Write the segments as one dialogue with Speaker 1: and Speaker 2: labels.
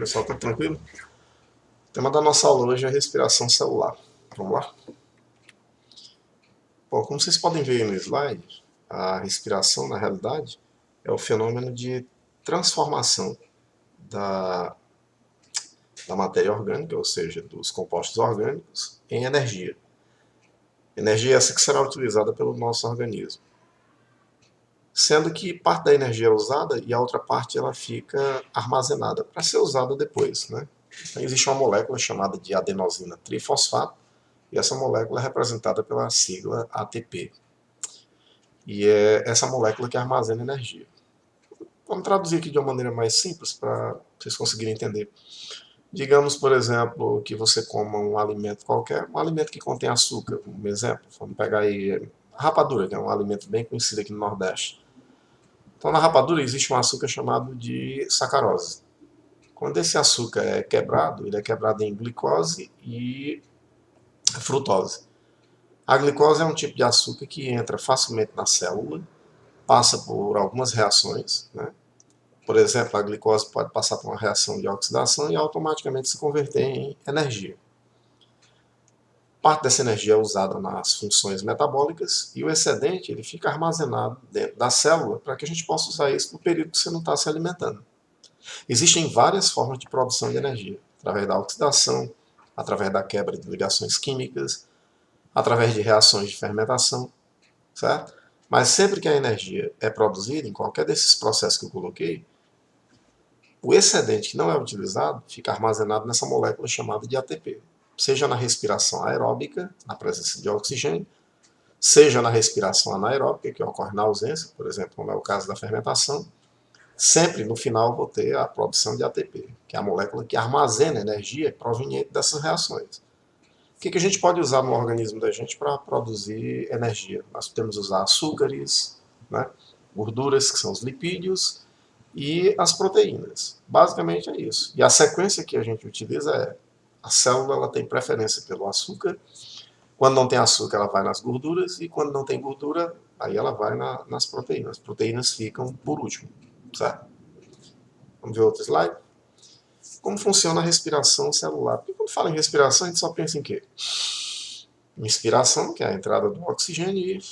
Speaker 1: pessoal, tá tranquilo? O tema da nossa aula hoje é a respiração celular. Vamos lá? Bom, como vocês podem ver aí no slide, a respiração, na realidade, é o fenômeno de transformação da, da matéria orgânica, ou seja, dos compostos orgânicos, em energia. Energia essa que será utilizada pelo nosso organismo. Sendo que parte da energia é usada e a outra parte ela fica armazenada para ser usada depois, né? Então, existe uma molécula chamada de adenosina trifosfato, e essa molécula é representada pela sigla ATP. E é essa molécula que armazena energia. Vamos traduzir aqui de uma maneira mais simples para vocês conseguirem entender. Digamos, por exemplo, que você coma um alimento qualquer, um alimento que contém açúcar, um exemplo. Vamos pegar aí a rapadura, que é um alimento bem conhecido aqui no Nordeste. Então, na rapadura existe um açúcar chamado de sacarose. Quando esse açúcar é quebrado, ele é quebrado em glicose e frutose. A glicose é um tipo de açúcar que entra facilmente na célula, passa por algumas reações, né? Por exemplo, a glicose pode passar por uma reação de oxidação e automaticamente se converter em energia. Parte dessa energia é usada nas funções metabólicas e o excedente ele fica armazenado dentro da célula para que a gente possa usar isso no período que você não está se alimentando. Existem várias formas de produção de energia, através da oxidação, através da quebra de ligações químicas, através de reações de fermentação, certo? Mas sempre que a energia é produzida em qualquer desses processos que eu coloquei, o excedente que não é utilizado fica armazenado nessa molécula chamada de ATP, seja na respiração aeróbica, na presença de oxigênio, seja na respiração anaeróbica, que ocorre na ausência, por exemplo, como é o caso da fermentação. Sempre no final vou ter a produção de ATP, que é a molécula que armazena energia proveniente dessas reações. O que a gente pode usar no organismo da gente para produzir energia? Nós podemos usar açúcares, né, gorduras, que são os lipídios, e as proteínas. Basicamente é isso. E a sequência que a gente utiliza é: a célula ela tem preferência pelo açúcar, quando não tem açúcar ela vai nas gorduras, e quando não tem gordura, aí ela vai nas proteínas. As proteínas ficam por último, certo? Vamos ver outro slide? Como funciona a respiração celular? Porque quando fala em respiração, a gente só pensa em quê? Inspiração, que é a entrada do oxigênio, e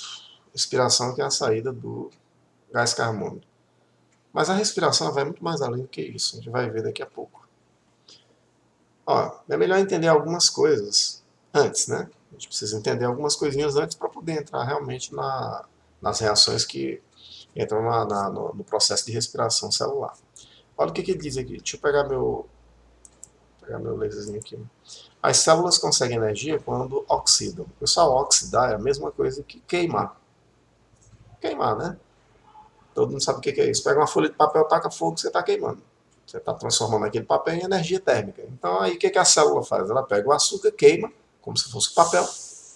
Speaker 1: expiração, que é a saída do gás carbônico. Mas a respiração vai muito mais além do que isso, a gente vai ver daqui a pouco. Ó, é melhor entender algumas coisas antes, né? A gente precisa entender algumas coisinhas antes para poder entrar realmente nas reações que entram no processo de respiração celular. Olha o que ele diz aqui. Deixa eu pegar meu laserzinho aqui. As células conseguem energia quando oxidam. Pessoal, oxidar é a mesma coisa que queimar. Queimar, né? Todo mundo sabe o que é isso. Pega uma folha de papel, taca fogo, você está queimando. Você está transformando aquele papel em energia térmica. Então aí o que a célula faz? Ela pega o açúcar, queima, como se fosse papel,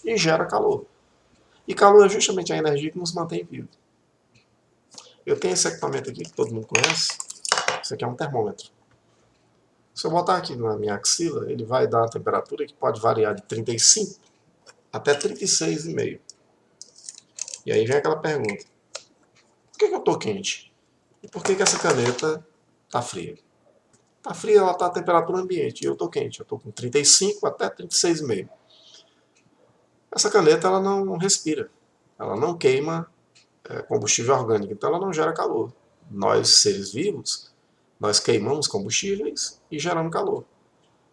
Speaker 1: e gera calor. E calor é justamente a energia que nos mantém vivos. Eu tenho esse equipamento aqui que todo mundo conhece. Isso aqui é um termômetro. Se eu botar aqui na minha axila, ele vai dar a temperatura que pode variar de 35 até 36,5. E aí vem aquela pergunta: por que eu estou quente? E por que essa caneta está fria? Está fria, ela está a temperatura ambiente, e eu estou quente. Eu estou com 35 até 36,5. Essa caneta ela não respira, ela não queima combustível orgânico, então ela não gera calor. Nós, seres vivos, nós queimamos combustíveis e geramos calor.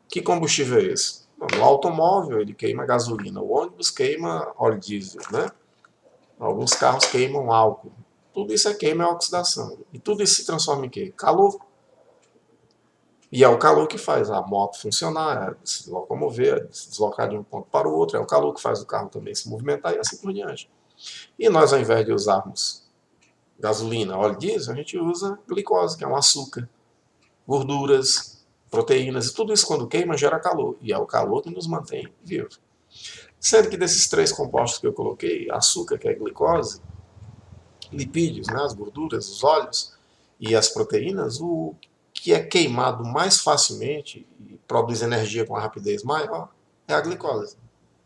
Speaker 1: Que combustível é esse? No automóvel ele queima gasolina, o ônibus queima óleo diesel, né? Alguns carros queimam álcool. Tudo isso é queima, é oxidação. E tudo isso se transforma em quê? Calor. E é o calor que faz a moto funcionar, se locomover, se deslocar de um ponto para o outro. É o calor que faz o carro também se movimentar e assim por diante. E nós, ao invés de usarmos gasolina, óleo diesel, a gente usa glicose, que é um açúcar, gorduras, proteínas. E tudo isso, quando queima, gera calor. E é o calor que nos mantém vivos. Sendo que desses três compostos que eu coloquei, açúcar, que é glicose, lipídios, né, as gorduras, os óleos e as proteínas, o que é queimado mais facilmente e produz energia com uma rapidez maior é a glicose.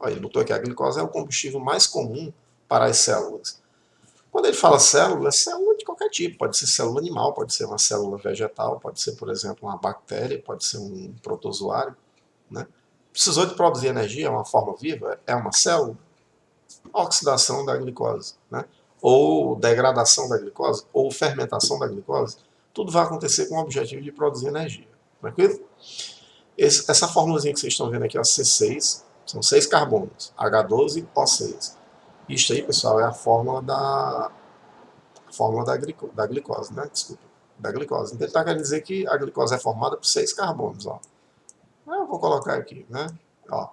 Speaker 1: Olha, ele botou aqui, a glicose é o combustível mais comum para as células. Quando ele fala célula, é célula de qualquer tipo, pode ser célula animal, pode ser uma célula vegetal, pode ser, por exemplo, uma bactéria, pode ser um protozoário, né? Precisou de produzir energia, é uma forma viva, é uma célula, oxidação da glicose, né? Ou degradação da glicose, ou fermentação da glicose, tudo vai acontecer com o objetivo de produzir energia. Tranquilo? Essa formulazinha que vocês estão vendo aqui, ó, C6, são 6 carbonos, H12O6. Isso aí, pessoal, é a fórmula da glicose, né? Desculpa, da glicose. Então ele está querendo dizer que a glicose é formada por 6 carbonos, ó. Eu vou colocar aqui, né? Ó,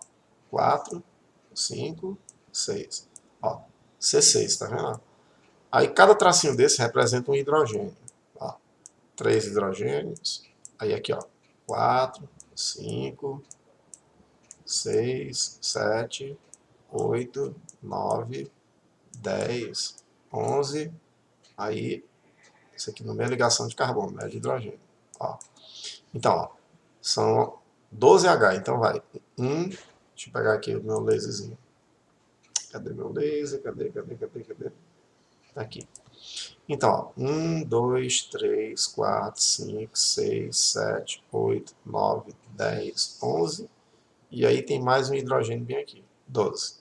Speaker 1: 4, 5, 6. Ó, C6, tá vendo? Aí cada tracinho desse representa um hidrogênio. Ó, 3 hidrogênios. Aí aqui, ó, 4, 5, 6, 7, 8, 9, 10, 11. Aí, isso aqui não é ligação de carbono, é de hidrogênio. Ó. Então, ó, são 12H. Então vai. Deixa eu pegar aqui o meu laserzinho. Cadê meu laser? Cadê? Tá aqui. Então, ó, 1, 2, 3, 4, 5, 6, 7, 8, 9, 10, 11. E aí tem mais um hidrogênio bem aqui. 12.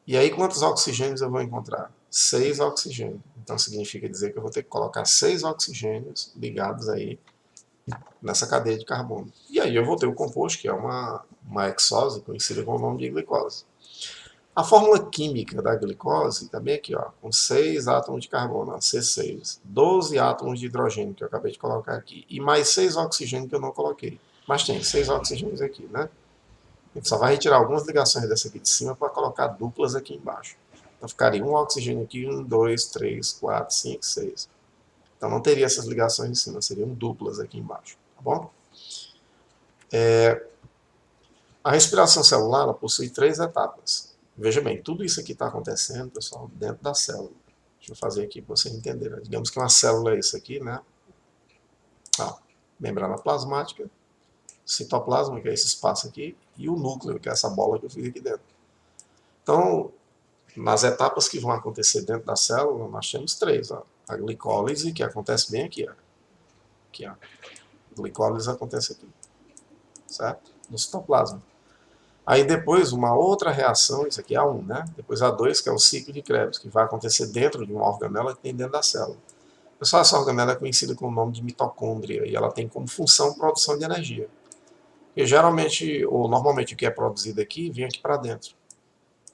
Speaker 1: E aí quantos oxigênios eu vou encontrar? 6 oxigênios. Então significa dizer que eu vou ter que colocar 6 oxigênios ligados aí nessa cadeia de carbono. E aí eu vou ter o composto, que é uma hexose, conhecida com o nome de glicose. A fórmula química da glicose está bem aqui, ó, com 6 átomos de carbono, ó, C6, 12 átomos de hidrogênio, que eu acabei de colocar aqui, e mais 6 oxigênios que eu não coloquei. Mas tem 6 oxigênios aqui, né? A gente só vai retirar algumas ligações dessa aqui de cima para colocar duplas aqui embaixo. Então ficaria um oxigênio aqui, 1, 2, 3, 4, 5, 6. Então não teria essas ligações em cima, seriam duplas aqui embaixo, tá bom? A respiração celular ela possui 3 etapas. Veja bem, tudo isso aqui está acontecendo, pessoal, dentro da célula. Deixa eu fazer aqui para vocês entenderem. Digamos que uma célula é isso aqui, né? Ó, membrana plasmática, citoplasma, que é esse espaço aqui, e o núcleo, que é essa bola que eu fiz aqui dentro. Então, nas etapas que vão acontecer dentro da célula, nós temos 3. Ó. A glicólise, que acontece bem aqui. Ó. Aqui, ó. A glicólise acontece aqui, certo? No citoplasma. Aí depois uma outra reação, isso aqui é a 1, né? Depois a 2, que é o ciclo de Krebs, que vai acontecer dentro de uma organela que tem dentro da célula. Pessoal, essa organela é conhecida com o nome de mitocôndria e ela tem como função produção de energia. E geralmente, ou normalmente o que é produzido aqui, vem aqui para dentro.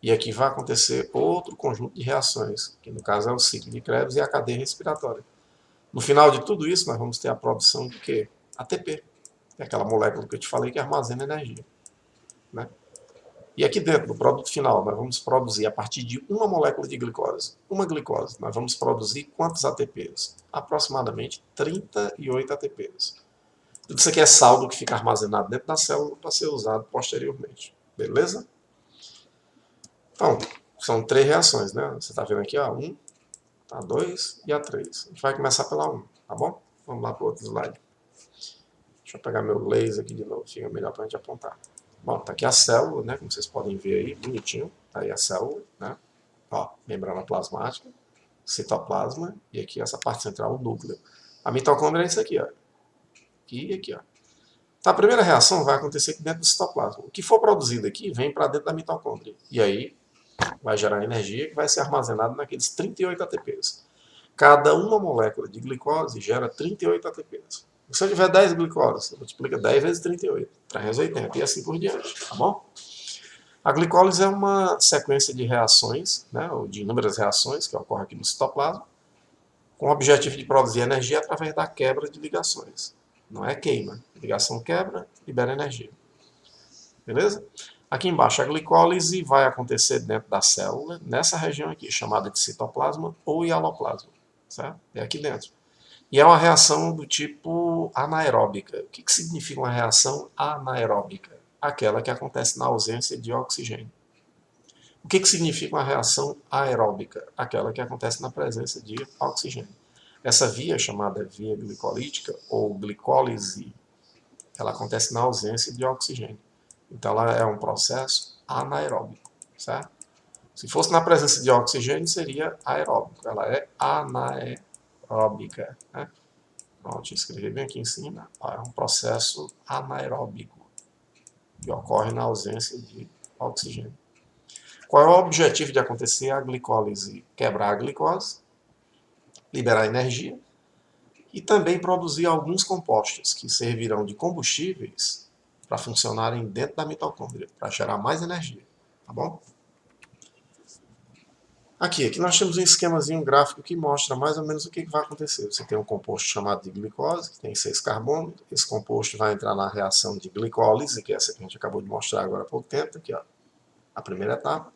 Speaker 1: E aqui vai acontecer outro conjunto de reações, que no caso é o ciclo de Krebs e a cadeia respiratória. No final de tudo isso, nós vamos ter a produção de quê? ATP, que é aquela molécula que eu te falei que armazena energia. Né? E aqui dentro, no produto final, nós vamos produzir a partir de uma molécula de glicose. Uma glicose, nós vamos produzir quantos ATPs? Aproximadamente 38 ATPs. Tudo isso aqui é saldo que fica armazenado dentro da célula para ser usado posteriormente. Beleza? Então, são 3 reações, né? Você está vendo aqui a 1, a 2 e a 3. A gente vai começar pela 1, tá bom? Vamos lá para o outro slide. Deixa eu pegar meu laser aqui de novo, fica melhor para a gente apontar. Bom, tá aqui a célula, né? Como vocês podem ver aí, bonitinho. Tá aí a célula, né? Ó, membrana plasmática, citoplasma e aqui essa parte central, o núcleo. A mitocôndria é isso aqui, ó. Aqui e aqui, ó. Então, a primeira reação vai acontecer aqui dentro do citoplasma. O que for produzido aqui vem para dentro da mitocôndria. E aí vai gerar energia que vai ser armazenada naqueles 38 ATPs. Cada uma molécula de glicose gera 38 ATPs. Se eu tiver 10 glicoses, você multiplica 10 vezes 38, 380 e assim por diante, tá bom? A glicólise é uma sequência de reações, né, ou de inúmeras reações que ocorrem aqui no citoplasma, com o objetivo de produzir energia através da quebra de ligações. Não é queima. Ligação quebra, libera energia. Beleza? Aqui embaixo, a glicólise vai acontecer dentro da célula, nessa região aqui, chamada de citoplasma ou hialoplasma. Certo? É aqui dentro. E é uma reação do tipo anaeróbica. O que significa uma reação anaeróbica? Aquela que acontece na ausência de oxigênio. O que significa uma reação aeróbica? Aquela que acontece na presença de oxigênio. Essa via, chamada via glicolítica ou glicólise, ela acontece na ausência de oxigênio. Então ela é um processo anaeróbico, certo? Se fosse na presença de oxigênio, seria aeróbico. Ela é anaeróbica. anaeróbica, né? Pronto, escrevi bem aqui em cima. É um processo anaeróbico que ocorre na ausência de oxigênio. Qual é o objetivo de acontecer a glicólise? Quebrar a glicose, liberar energia e também produzir alguns compostos que servirão de combustíveis para funcionarem dentro da mitocôndria, para gerar mais energia, tá bom? Aqui nós temos um esquemazinho gráfico que mostra mais ou menos o que vai acontecer. Você tem um composto chamado de glicose, que tem 6 carbonos. Esse composto vai entrar na reação de glicólise, que é essa que a gente acabou de mostrar agora há pouco tempo, aqui, ó, a primeira etapa.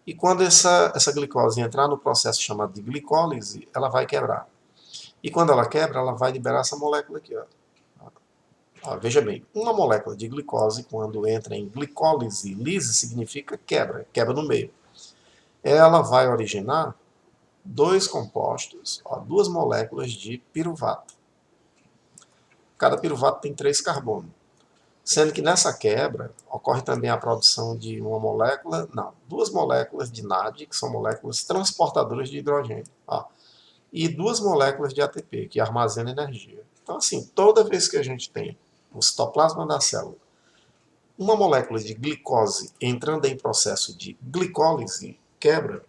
Speaker 1: E quando essa glicose entrar no processo chamado de glicólise, ela vai quebrar. E quando ela quebra, ela vai liberar essa molécula aqui, ó. Veja bem, uma molécula de glicose, quando entra em glicólise, lise significa quebra, quebra no meio. Ela vai originar dois compostos, duas moléculas de piruvato. Cada piruvato tem 3 carbonos. Sendo que nessa quebra ocorre também a produção de uma molécula, não, 2 moléculas de NAD, que são moléculas transportadoras de hidrogênio, e 2 moléculas de ATP, que armazenam energia. Então, assim, toda vez que a gente tem o citoplasma da célula, uma molécula de glicose entrando em processo de glicólise, quebra,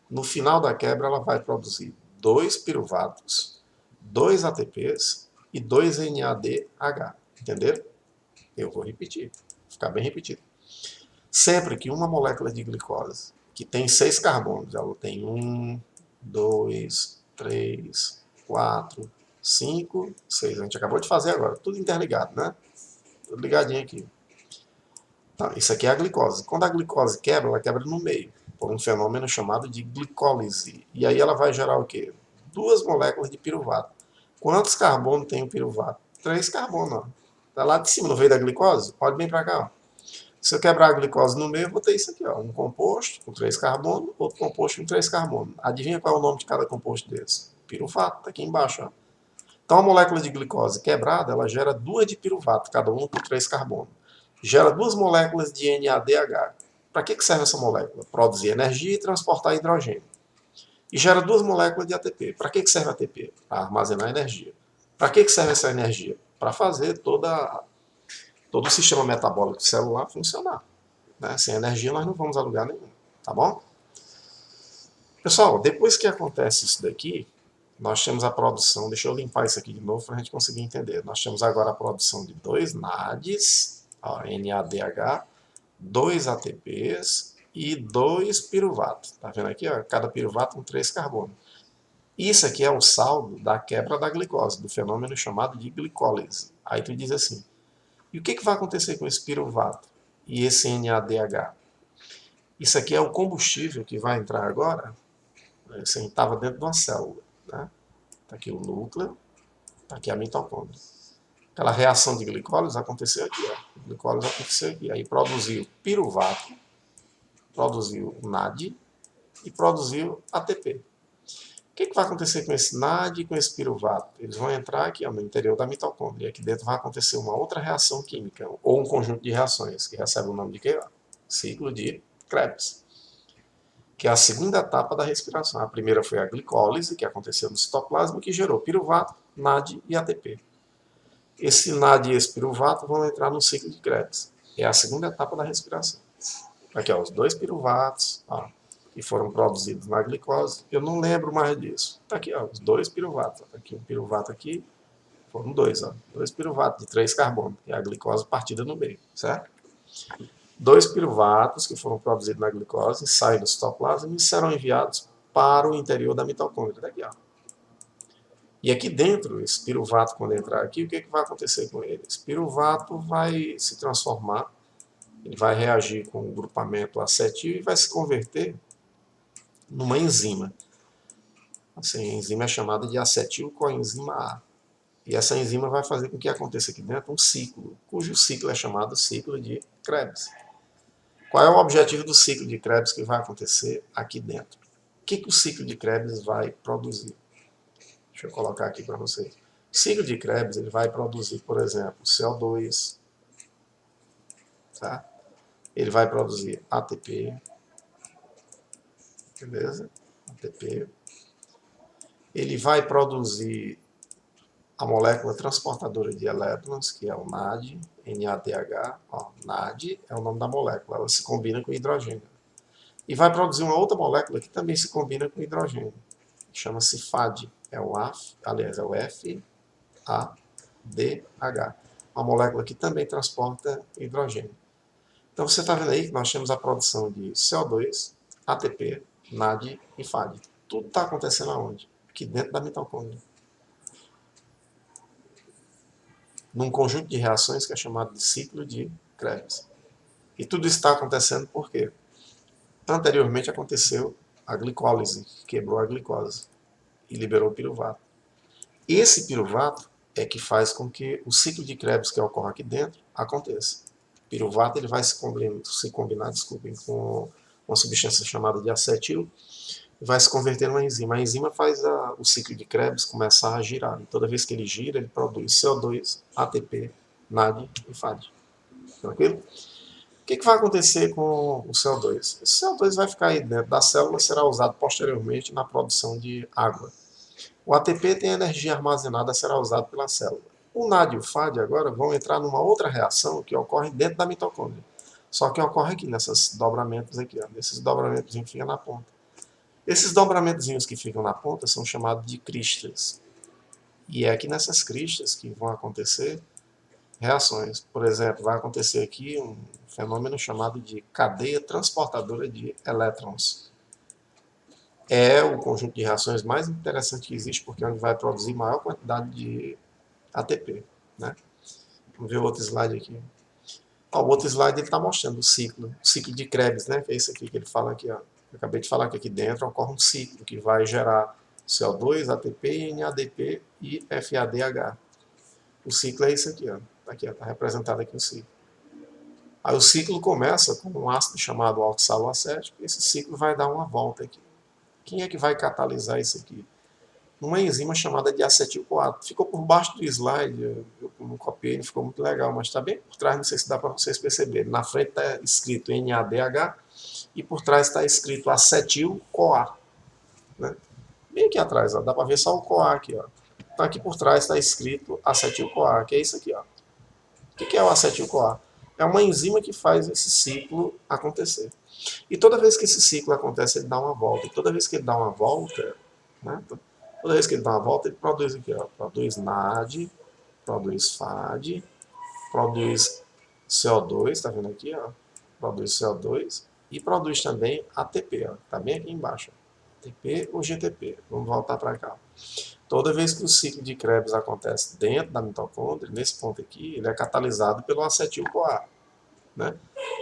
Speaker 1: no final da quebra ela vai produzir 2 piruvatos, 2 ATPs e 2 NADH. Entenderam? Eu vou repetir, vou ficar bem repetido. Sempre que uma molécula de glicose, que tem 6 carbonos, ela tem 1, 2, 3, 4, 5, 6. A gente acabou de fazer agora, tudo interligado, né? Tudo ligadinho aqui. Então, isso aqui é a glicose. Quando a glicose quebra, ela quebra no meio, por um fenômeno chamado de glicólise. E aí ela vai gerar o quê? 2 moléculas de piruvato. Quantos carbonos tem o piruvato? 3 carbonos. Está lá de cima, no veio da glicose? Olha bem para cá. Ó. Se eu quebrar a glicose no meio, eu vou ter isso aqui. Ó. Um composto com 3 carbonos, outro composto com 3 carbonos. Adivinha qual é o nome de cada composto desse? Piruvato, está aqui embaixo. Ó. Então a molécula de glicose quebrada, ela gera 2 de piruvato, cada um com 3 carbonos. Gera 2 moléculas de NADH. Para que serve essa molécula? Produzir energia e transportar hidrogênio. E gera 2 moléculas de ATP. Para que serve a ATP? Para armazenar energia. Para que serve essa energia? Para fazer todo o sistema metabólico celular funcionar. Né? Sem energia nós não vamos a lugar nenhum. Tá bom? Pessoal, depois que acontece isso daqui, nós temos a produção, deixa eu limpar isso aqui de novo para a gente conseguir entender. Nós temos agora a produção de 2 NADs, NADH, 2 ATPs e 2 piruvatos. Tá vendo aqui? Ó? Cada piruvato com 3 carbonos. Isso aqui é o saldo da quebra da glicose, do fenômeno chamado de glicólise. Aí tu diz assim, e o que vai acontecer com esse piruvato e esse NADH? Isso aqui é o combustível que vai entrar agora. Você estava dentro de uma célula. Né? Está aqui o núcleo, está aqui a mitocôndria. Aquela reação de glicólise aconteceu aqui. Ó. A glicólise aconteceu aqui. Aí produziu piruvato, produziu NAD e produziu ATP. O que vai acontecer com esse NAD e com esse piruvato? Eles vão entrar aqui ó, no interior da mitocôndria. Aqui dentro vai acontecer uma outra reação química, ou um conjunto de reações, que recebe o nome de quê? Ciclo de Krebs. Que é a segunda etapa da respiração. A primeira foi a glicólise, que aconteceu no citoplasma, que gerou piruvato, NAD e ATP. Esse NAD e esse piruvato vão entrar no ciclo de Krebs. É a segunda etapa da respiração. Aqui, ó, os 2 piruvatos, ó, que foram produzidos na glicose. Eu não lembro mais disso. Tá aqui, ó, os 2 piruvatos. Tá aqui um piruvato aqui, foram 2, ó. 2 piruvatos de 3 carbonos. E a glicose partida no meio, certo? 2 piruvatos que foram produzidos na glicose saem do citoplasma e serão enviados para o interior da mitocôndria. Daqui, ó. E aqui dentro, esse piruvato, quando entrar aqui, o que vai acontecer com ele? Esse piruvato vai se transformar, ele vai reagir com o grupamento acetil e vai se converter numa enzima. Assim, a enzima é chamada de acetilcoenzima A. E essa enzima vai fazer com que aconteça aqui dentro um ciclo, cujo ciclo é chamado ciclo de Krebs. Qual é o objetivo do ciclo de Krebs que vai acontecer aqui dentro? O que o ciclo de Krebs vai produzir? Deixa eu colocar aqui para vocês. O ciclo de Krebs ele vai produzir, por exemplo, CO2, tá? Ele vai produzir ATP, beleza? ATP. ele vai produzir a molécula transportadora de elétrons, que é o NAD, NADH. Ó, NAD é o nome da molécula, ela se combina com hidrogênio. E vai produzir uma outra molécula que também se combina com hidrogênio. Chama-se FAD, é o FADH, uma molécula que também transporta hidrogênio. Então você está vendo aí que nós temos a produção de CO2, ATP, NAD e FAD. Tudo está acontecendo aonde? Aqui dentro da mitocôndria. Num conjunto de reações que é chamado de ciclo de Krebs. E tudo isso está acontecendo porque anteriormente aconteceu a glicólise, que quebrou a glicose e liberou o piruvato. Esse piruvato é que faz com que o ciclo de Krebs que ocorre aqui dentro aconteça. O piruvato ele vai se combinar com uma substância chamada de acetil e vai se converter numa enzima. A enzima faz o ciclo de Krebs começar a girar. E toda vez que ele gira, ele produz CO2, ATP, NAD e FAD. Tranquilo? O que vai acontecer com o CO2? Esse CO2 vai ficar aí dentro da célula e será usado posteriormente na produção de água. O ATP tem energia armazenada, será usado pela célula. O NAD e o FAD agora vão entrar numa outra reação que ocorre dentro da mitocôndria. Só que ocorre aqui, nesses dobramentos aqui, ó, nesses dobramentos que ficam na ponta. Esses dobramentos que ficam na ponta são chamados de cristas. E é aqui nessas cristas que vão acontecer reações. Por exemplo, vai acontecer aqui um fenômeno chamado de cadeia transportadora de elétrons. É o conjunto de reações mais interessante que existe, porque é onde vai produzir maior quantidade de ATP. Né? Vamos ver o outro slide aqui. Ó, o outro slide está mostrando o ciclo de Krebs, né? Que é isso aqui que ele fala aqui. Ó. Eu acabei de falar que aqui dentro ocorre um ciclo que vai gerar CO2, ATP, NADP e FADH. O ciclo é isso aqui, ó. Está representado aqui o ciclo. Aí o ciclo começa com um ácido chamado oxaloacético. Esse ciclo vai dar uma volta aqui. Quem é que vai catalisar isso aqui? Uma enzima chamada de acetil-CoA. Ficou por baixo do slide, eu não copiei, não ficou muito legal, mas está bem por trás, não sei se dá para vocês perceberem. Na frente está escrito NADH e por trás está escrito acetil-CoA. Né? Bem aqui atrás, ó, dá para ver só o CoA aqui. Ó. Então aqui por trás está escrito acetil-CoA, que é isso aqui. Ó. O que é o acetil-CoA? É uma enzima que faz esse ciclo acontecer. E toda vez que esse ciclo acontece, ele dá uma volta. E toda vez que ele dá uma volta, né, toda vez que ele dá uma volta, ele produz aqui, ó, produz NAD, produz FAD, produz CO2, tá vendo aqui, ó, produz CO2 e produz também ATP, ó, tá bem aqui embaixo, ATP ou GTP. Vamos voltar para cá. Toda vez que o ciclo de Krebs acontece dentro da mitocôndria, nesse ponto aqui, ele é catalisado pelo acetil-CoA. Né?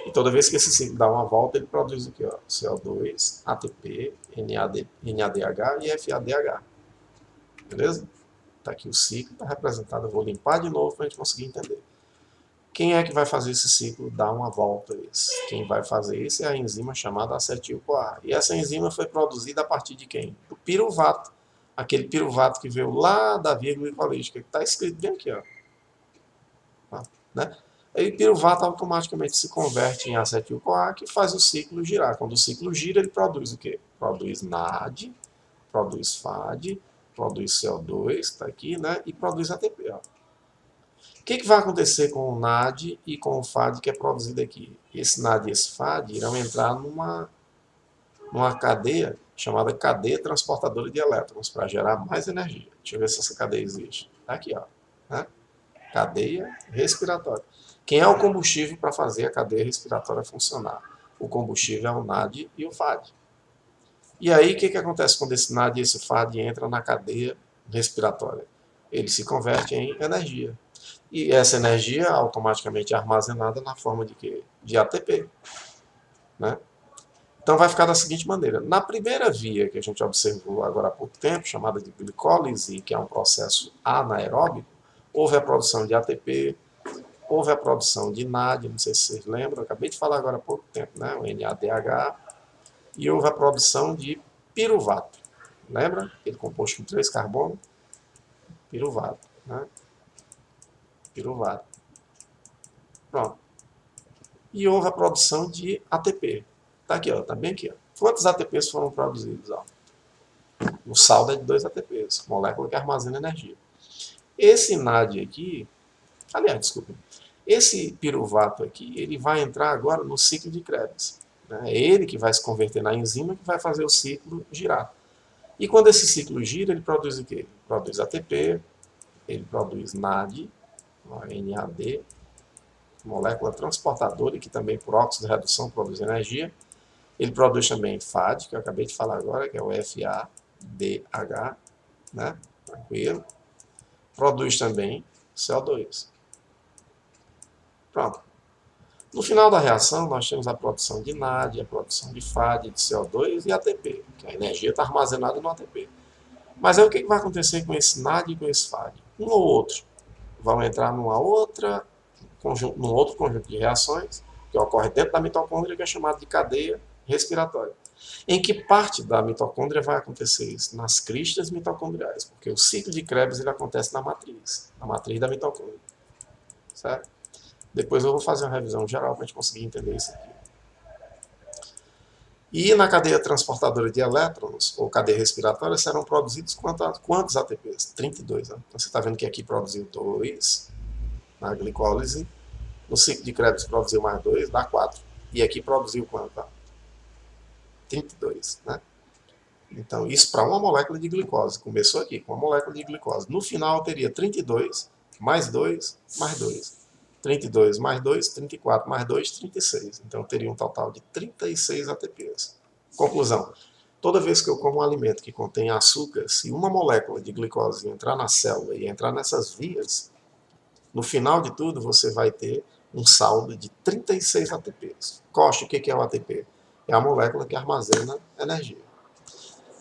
Speaker 1: E toda vez que esse ciclo dá uma volta, ele produz aqui, ó, CO2, ATP, NADH e FADH. Beleza? Está aqui o ciclo, está representado. Eu vou limpar de novo para a gente conseguir entender. Quem é que vai fazer esse ciclo dar uma volta? Quem vai fazer isso é a enzima chamada acetil-CoA. E essa enzima foi produzida a partir de quem? Do piruvato. Aquele piruvato que veio lá da via glicolítica, que está escrito bem aqui. Ó. Né? Aí o piruvato automaticamente se converte em acetil-CoA, que faz o ciclo girar. Quando o ciclo gira, ele produz o quê? Produz NAD, produz FAD, produz CO2, está aqui, né? E produz ATP. Ó. O que vai acontecer com o NAD e com o FAD que é produzido aqui? Esse NAD e esse FAD irão entrar numa cadeia chamada cadeia transportadora de elétrons para gerar mais energia. Deixa eu ver se essa cadeia existe. Está aqui, ó. Né? Cadeia respiratória. Quem é o combustível para fazer a cadeia respiratória funcionar? O combustível é o NAD e o FAD. E aí, o que acontece quando esse NAD e esse FAD entram na cadeia respiratória? Ele se converte em energia. E essa energia automaticamente é armazenada na forma de quê? De ATP. Né? Então vai ficar da seguinte maneira. Na primeira via que a gente observou agora há pouco tempo, chamada de glicólise, que é um processo anaeróbico, houve a produção de ATP, houve a produção de NAD, não sei se vocês lembram, eu acabei de falar agora há pouco tempo, né? O NADH, e houve a produção de piruvato. Lembra? Aquele composto com 3 carbonos? Piruvato. Né? Piruvato. Pronto. E houve a produção de ATP. Está aqui, ó, tá bem aqui. Ó. Quantos ATPs foram produzidos? Ó? O saldo é de 2 ATPs, molécula que armazena energia. Esse NAD aqui, aliás, desculpa, esse piruvato aqui, ele vai entrar agora no ciclo de Krebs. Né? É ele que vai se converter na enzima que vai fazer o ciclo girar. E quando esse ciclo gira, ele produz o quê? Ele produz ATP, ele produz NAD, NAD, molécula transportadora, que também por óxido de redução produz energia. Ele produz também FAD, que eu acabei de falar agora, que é o FADH, né? Tranquilo. Produz também CO2. Pronto. No final da reação, nós temos a produção de NAD, a produção de FAD, de CO2 e ATP, que a energia está armazenada no ATP. Mas aí o que vai acontecer com esse NAD e com esse FAD? Um ou outro vão entrar num outro conjunto de reações que ocorre dentro da mitocôndria, que é chamado de cadeia respiratória. Em que parte da mitocôndria vai acontecer isso? Nas cristas mitocondriais, porque o ciclo de Krebs ele acontece na matriz da mitocôndria. Certo? Depois eu vou fazer uma revisão geral para a gente conseguir entender isso aqui. E na cadeia transportadora de elétrons, ou cadeia respiratória, serão produzidos quantos ATPs? 32. Né? Então você está vendo que aqui produziu 2 na glicólise, no ciclo de Krebs produziu mais 2, dá 4. E aqui produziu quanto? 32. Né? Então, isso para uma molécula de glicose. Começou aqui com uma molécula de glicose. No final, teria 32, mais 2, mais 2. 32 mais 2, 34 mais 2, 36. Então, eu teria um total de 36 ATPs. Conclusão. Toda vez que eu como um alimento que contém açúcar, se uma molécula de glicose entrar na célula e entrar nessas vias, no final de tudo, você vai ter um saldo de 36 ATPs. Coste, o que é o ATP? É a molécula que armazena energia.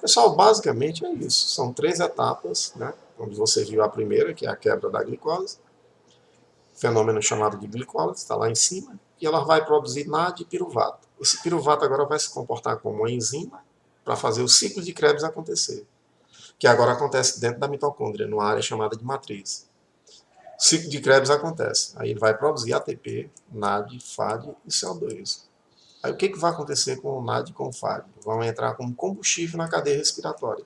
Speaker 1: Pessoal, basicamente é isso. São 3 etapas, né? Onde você viu a primeira, que é a quebra da glicose, fenômeno chamado de glicólise, está lá em cima, e ela vai produzir NAD e piruvato. Esse piruvato agora vai se comportar como uma enzima para fazer o ciclo de Krebs acontecer, que agora acontece dentro da mitocôndria, numa área chamada de matriz. O ciclo de Krebs acontece, aí ele vai produzir ATP, NAD, FAD e CO2. Aí o que vai acontecer com o NAD e com o FAD? Vão entrar como combustível na cadeia respiratória,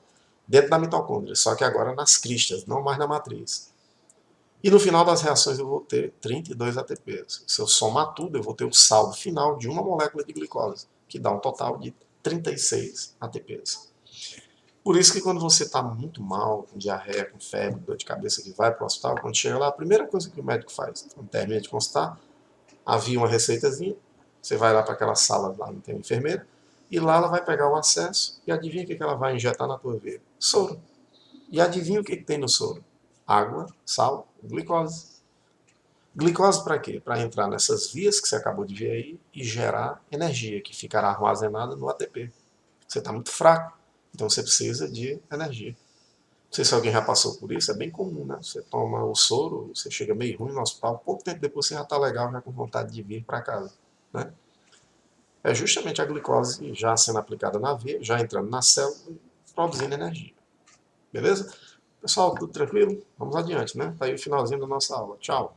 Speaker 1: dentro da mitocôndria, só que agora nas cristas, não mais na matriz. E no final das reações eu vou ter 32 ATPs. Se eu somar tudo, eu vou ter o saldo final de uma molécula de glicose, que dá um total de 36 ATPs. Por isso que quando você está muito mal, com diarreia, com febre, dor de cabeça, que vai para o hospital, quando chega lá, a primeira coisa que o médico faz, quando termina de consultar, havia uma receitazinha, você vai lá para aquela sala, lá não tem uma enfermeira, e lá ela vai pegar o acesso e adivinha o que ela vai injetar na tua veia? Soro. E adivinha o que tem no soro? Água, sal, glicose. Glicose para quê? Para entrar nessas vias que você acabou de ver aí e gerar energia que ficará armazenada no ATP. Você está muito fraco, então você precisa de energia. Não sei se alguém já passou por isso, é bem comum, né? Você toma o soro, você chega meio ruim no hospital, pouco tempo depois você já está legal, já com vontade de vir para casa. Né? É justamente a glicose já sendo aplicada na veia, já entrando na célula e produzindo energia. Beleza? Pessoal, tudo tranquilo? Vamos adiante, né? Tá aí o finalzinho da nossa aula. Tchau!